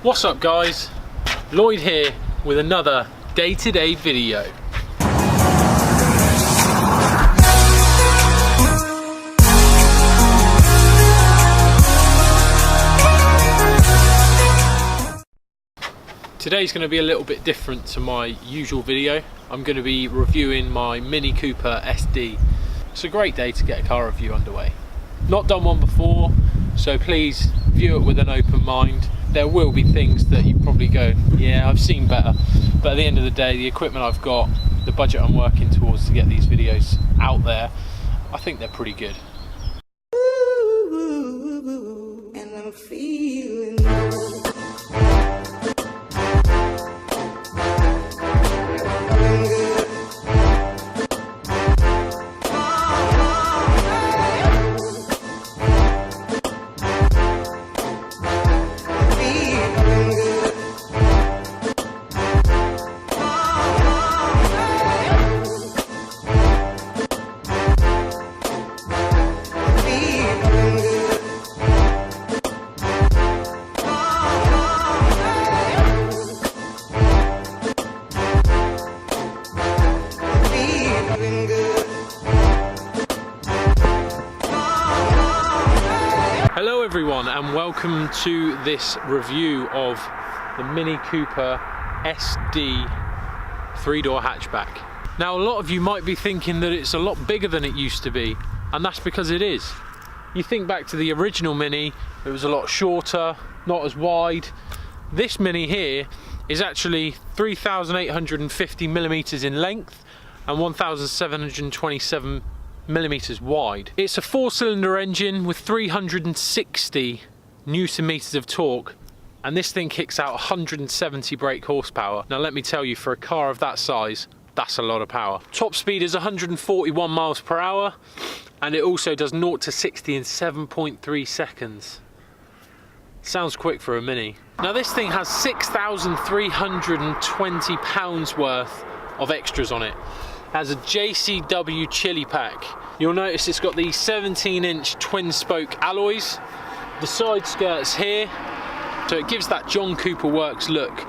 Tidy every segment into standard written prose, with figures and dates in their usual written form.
What's up guys, Lloyd here with another day-to-day video. Today's going to be a little bit different to my usual video. I'm going to be reviewing my Mini Cooper SD. It's a great day to get a car review underway. Not done one before, so please view it with an open mind. There will be things that you probably go, yeah, I've seen better. But at the end of the day, the equipment I've got, the budget I'm working towards to get these videos out there, I think they're pretty good. And I'm feeling Hello everyone and welcome to this review of the Mini Cooper SD 3-door hatchback. Now a lot of you might be thinking that it's a lot bigger than it used to be, and that's because it is. You think back to the original Mini, it was a lot shorter, not as wide. This Mini here is actually 3,850 millimeters in length and 1,727 millimeters wide. It's a 4-cylinder engine with 360 Newton meters of torque, and this thing kicks out 170 brake horsepower. Now let me tell you, for a car of that size, that's a lot of power. Top speed is 141 miles per hour, and it also does 0 to 60 in 7.3 seconds. Sounds quick for a Mini. Now this thing has 6,320 pounds worth of extras on it. Has a JCW chili pack. You'll notice it's got the 17-inch twin spoke alloys, the side skirts here, so it gives that John Cooper Works look.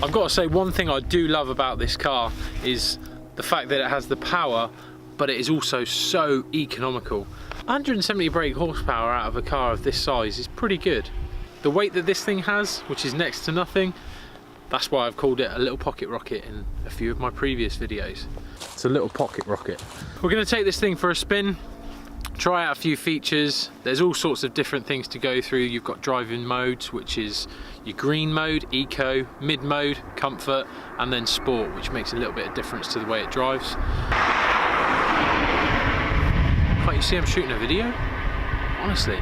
I've got to say, one thing I do love about this car is the fact that it has the power, but it is also so economical. 170 brake horsepower out of a car of this size is pretty good. The weight that this thing has, which is next to nothing, that's why I've called it a little pocket rocket in a few of my previous videos. It's a little pocket rocket. We're going to take this thing for a spin, try out a few features. There's all sorts of different things to go through. You've got driving modes, which is your green mode, eco, mid mode, comfort, and then sport, which makes a little bit of difference to the way it drives. Can't you see I'm shooting a video? Honestly.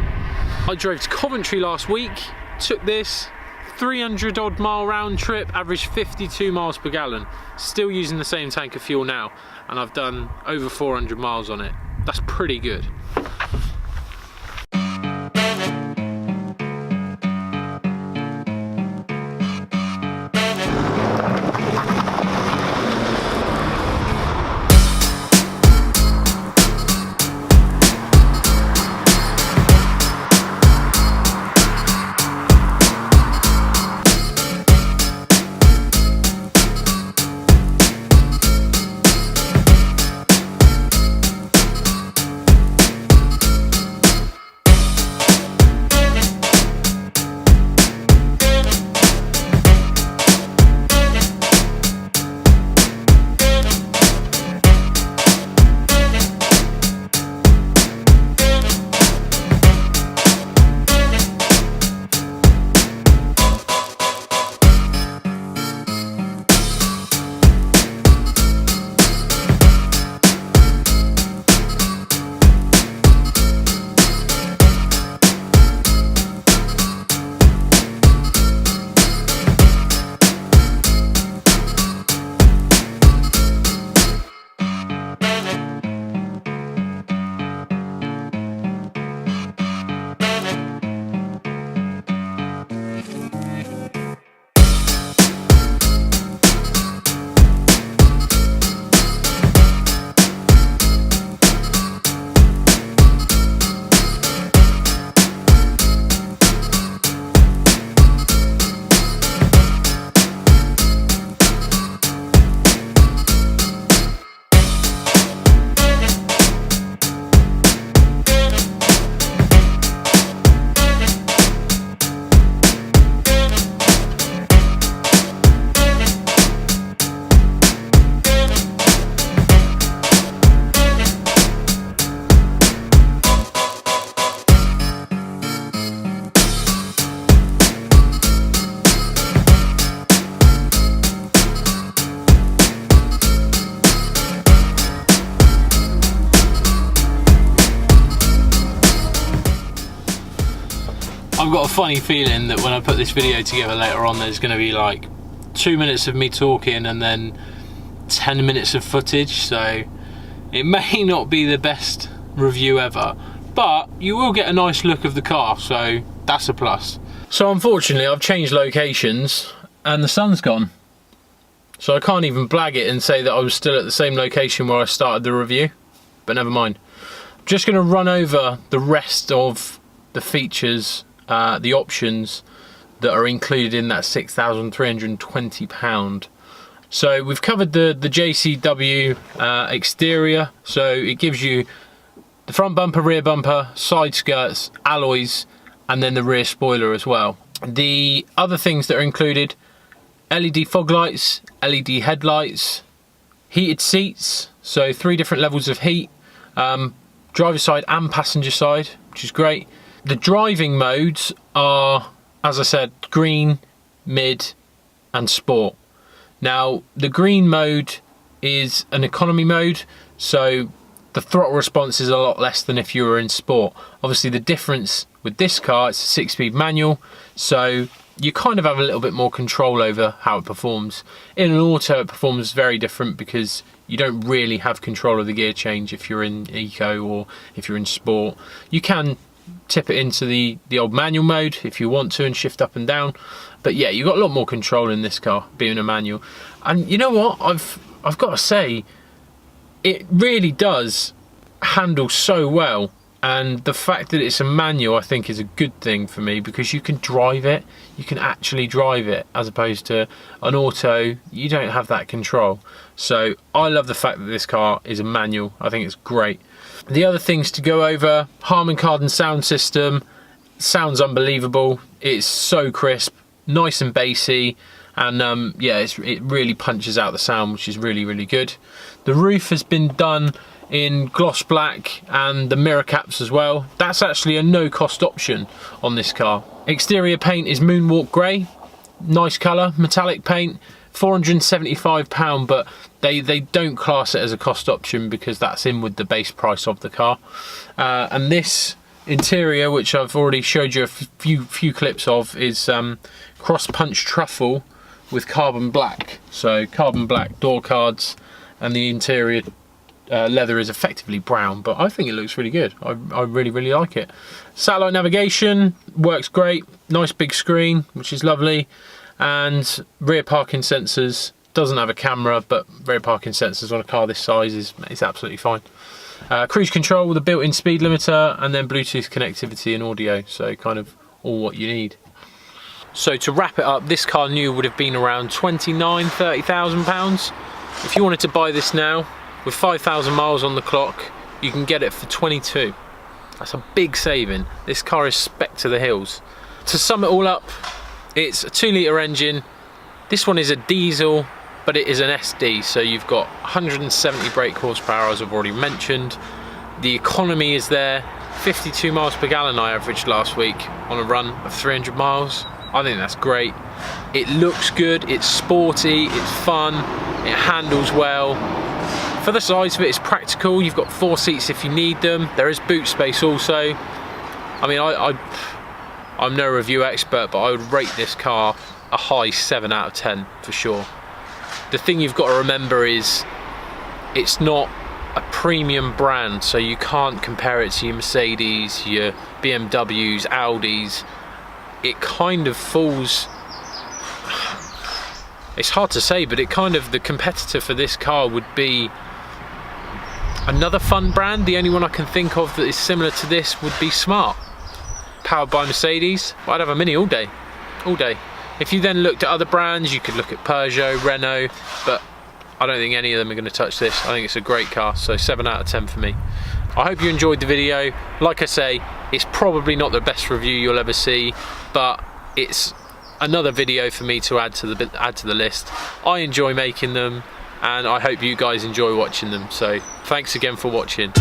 I drove to Coventry last week, took this, 300 odd mile round trip, averaged 52 miles per gallon. Still using the same tank of fuel now, and I've done over 400 miles on it. That's pretty good. I've got a funny feeling that when I put this video together later on, there's going to be like 2 minutes of me talking and then 10 minutes of footage, so it may not be the best review ever, but you will get a nice look of the car, so that's a plus. So unfortunately I've changed locations and the sun's gone, so I can't even blag it and say that I was still at the same location where I started the review, but never mind. I'm just going to run over the rest of the features, the options that are included in that £6,320. So we've covered the JCW exterior, so it gives you the front bumper, rear bumper, side skirts, alloys, and then the rear spoiler as well. The other things that are included: LED fog lights, LED headlights, heated seats, so 3 different levels of heat, driver side and passenger side, which is great. The driving modes are, as I said, green, mid, and sport. Now, the green mode is an economy mode, so the throttle response is a lot less than if you were in sport. Obviously, the difference with this car, it's a 6-speed manual, so you kind of have a little bit more control over how it performs. In an auto, it performs very different because you don't really have control of the gear change if you're in eco or if you're in sport. You can tip it into the old manual mode if you want to and shift up and down, but yeah, you've got a lot more control in this car being a manual. And you know what, I've got to say, it really does handle so well, and the fact that it's a manual I think is a good thing for me, because you can drive it, you can actually drive it, as opposed to an auto, you don't have that control. So I love the fact that this car is a manual. I think it's great. The other things to go over: Harman Kardon sound system, sounds unbelievable. It's so crisp, nice and bassy, and yeah, it really punches out the sound, which is really, really good. The roof has been done in gloss black, and the mirror caps as well. That's actually a no cost option on this car. Exterior paint is Moonwalk Grey, nice colour, metallic paint, £475, but they don't class it as a cost option because that's in with the base price of the car. And this interior, which I've already showed you a few clips of, is cross punch truffle with carbon black. So carbon black door cards, and the interior leather is effectively brown, but I think it looks really good. I really, really like it. Satellite navigation works great, nice big screen, which is lovely, and rear parking sensors. Doesn't have a camera, but rear parking sensors on a car this size is absolutely fine. Cruise control with a built-in speed limiter, and then Bluetooth connectivity and audio, so kind of all what you need. So to wrap it up, this car new would have been around £29,000–30,000. If you wanted to buy this now, with 5,000 miles on the clock, you can get it for 22. That's a big saving. This car is spec to the hills. To sum it all up, it's a 2-litre engine. This one is a diesel, but it is an SD, so you've got 170 brake horsepower, as I've already mentioned. The economy is there. 52 miles per gallon I averaged last week on a run of 300 miles. I think that's great. It looks good, it's sporty, it's fun, it handles well. For the size of it, it's practical. You've got 4 seats if you need them. There is boot space also. I mean, I'm no review expert, but I would rate this car a high 7 out of 10 for sure. The thing you've got to remember is it's not a premium brand, so you can't compare it to your Mercedes, your BMWs, Audis. It kind of falls, it's hard to say, but it kind of, the competitor for this car would be another fun brand. The only one I can think of that is similar to this would be Smart, powered by Mercedes. Well, I'd have a Mini all day, all day. If you then looked at other brands, you could look at Peugeot, Renault, but I don't think any of them are going to touch this. I think it's a great car, so 7 out of 10 for me. I hope you enjoyed the video. Like I say, it's probably not the best review you'll ever see, but it's another video for me to add to the list. I enjoy making them, and I hope you guys enjoy watching them. So thanks again for watching.